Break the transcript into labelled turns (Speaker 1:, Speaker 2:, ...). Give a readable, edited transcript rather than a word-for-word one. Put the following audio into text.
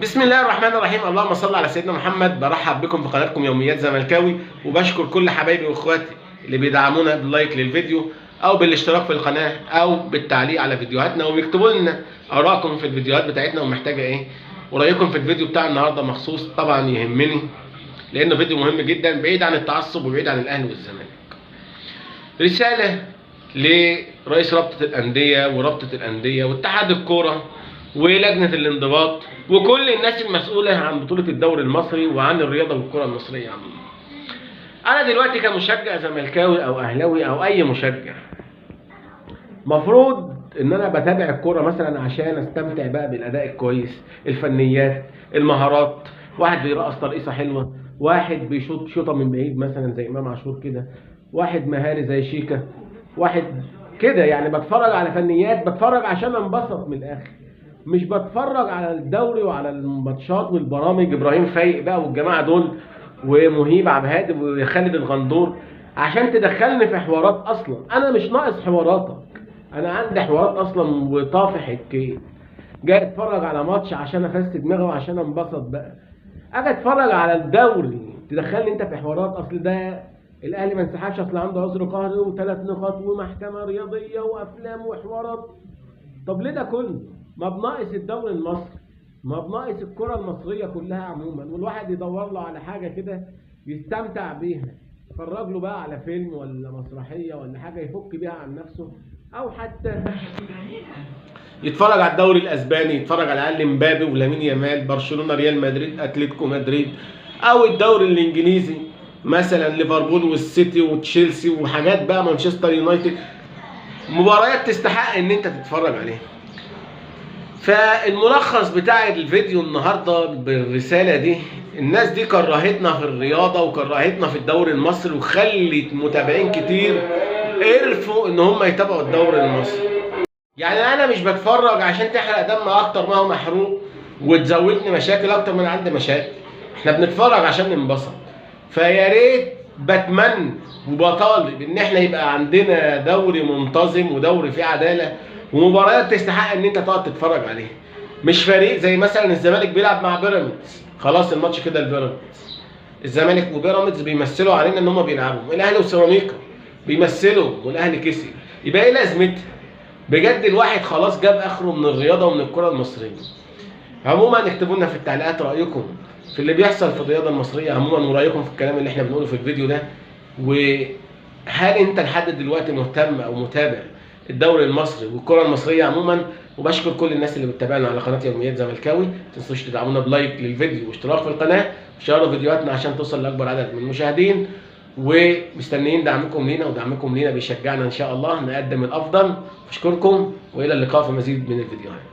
Speaker 1: بسم الله الرحمن الرحيم. اللهم صل على سيدنا محمد. برحب بكم في قناتكم يوميات زملكاوي، وبشكر كل حبايبي واخواتي اللي بيدعمونا باللايك للفيديو او بالاشتراك في القناه او بالتعليق على فيديوهاتنا، وبيكتبوا لنا ارائكم في الفيديوهات بتاعتنا ومحتاجه ايه، ورايكم في الفيديو بتاع النهارده مخصوص طبعا يهمني لانه فيديو مهم جدا بعيد عن التعصب وبعيد عن الاهلي والزمالك. رساله لرئيس رابطه الانديه ورابطه الانديه واتحاد الكوره ولجنه الانضباط وكل الناس المسؤوله عن بطوله الدوري المصري وعن الرياضه والكره المصريه عموما. انا دلوقتي كمشجع زملكاوي او اهلاوي او اي مشجع، مفروض ان انا بتابع الكوره مثلا عشان استمتع بقى بالاداء الكويس، الفنيات، المهارات، واحد بيرقص ترقيصه حلوه، واحد بيشوط شوطه من بعيد مثلا زي امام عاشور كده، واحد مهاري زي شيكا، واحد كده. يعني بتفرج على فنيات، بتفرج عشان انبسط من الاخر، مش بتفرج على الدوري وعلى الماتشات والبرامج ابراهيم فايق بقى والجماعه دول ومهيب عبد الهادي وخالد الغندور عشان تدخلني في حوارات. اصلا انا مش ناقص حواراتك، انا عندي حوارات اصلا وطافح الكيل. جاي اتفرج على ماتش عشان افسد دماغي وعشان انبسط بقى، اجي اتفرج على الدوري تدخلني انت في حوارات. اصل ده الاهلي ما انسحبش، اصل عنده عذر قهري وثلاث نقاط ومحكمه رياضيه وافلام وحوارات. طب ليه ده كله؟ ما بناقص الدوري المصري، ما بناقص الكره المصريه كلها عموما، والواحد يدور له على حاجه كده يستمتع بيها، يتفرج له بقى على فيلم ولا مسرحيه ولا حاجه يفك بيها عن نفسه، او حتى يتفرج على الدوري الاسباني، يتفرج على الاقل مبابي ولامين يامال، برشلونه، ريال مدريد، اتلتيكو مدريد، او الدوري الانجليزي مثلا ليفربول والسيتي وتشيلسي وحاجات بقى مانشستر يونايتد، مباريات تستحق ان انت تتفرج عليها. فالملخص بتاع الفيديو النهارده بالرساله دي، الناس دي كرهتنا في الرياضه وكرهتنا في الدوري المصري وخلت متابعين كتير قرفوا ان هم يتابعوا الدوري المصري. يعني انا مش بتفرج عشان تحرق دم اكتر ما هو محروق وتزودني مشاكل اكتر من عندي مشاكل، احنا بنتفرج عشان ننبسط. فيا ريت بتمنى وبطالب ان احنا يبقى عندنا دوري منتظم ودوري فيه عداله ومباريات تستحق ان انت تقعد تتفرج عليها، مش فريق زي مثلا الزمالك بيلعب مع بيراميدز، خلاص الماتش كده البيراميدز. الزمالك وبيراميدز بيمثلوا علينا ان هم بيلعبوا، الاهلي وسيراميكا بيمثلوا والاهلي كسب، يبقى ايه لازمتها؟ بجد الواحد خلاص جاب اخره من الرياضه ومن الكره المصريه. عموما اكتبوا لنا في التعليقات رايكم في اللي بيحصل في الرياضه المصريه عموما، ورايكم في الكلام اللي احنا بنقوله في الفيديو ده، وهل انت لحد دلوقتي مهتم او متابع الدوري المصري والكره المصريه عموما. وبشكر كل الناس اللي بتتابعنا على قناه يوميات زملكاوي، ما تنسوش تدعمونا بلايك للفيديو واشتراك في القناه وشيروا فيديوهاتنا عشان توصل لاكبر عدد من المشاهدين، ومستنيين دعمكم لينا، ودعمكم لينا بيشجعنا ان شاء الله نقدم الافضل. بشكركم والى اللقاء في مزيد من الفيديوهات.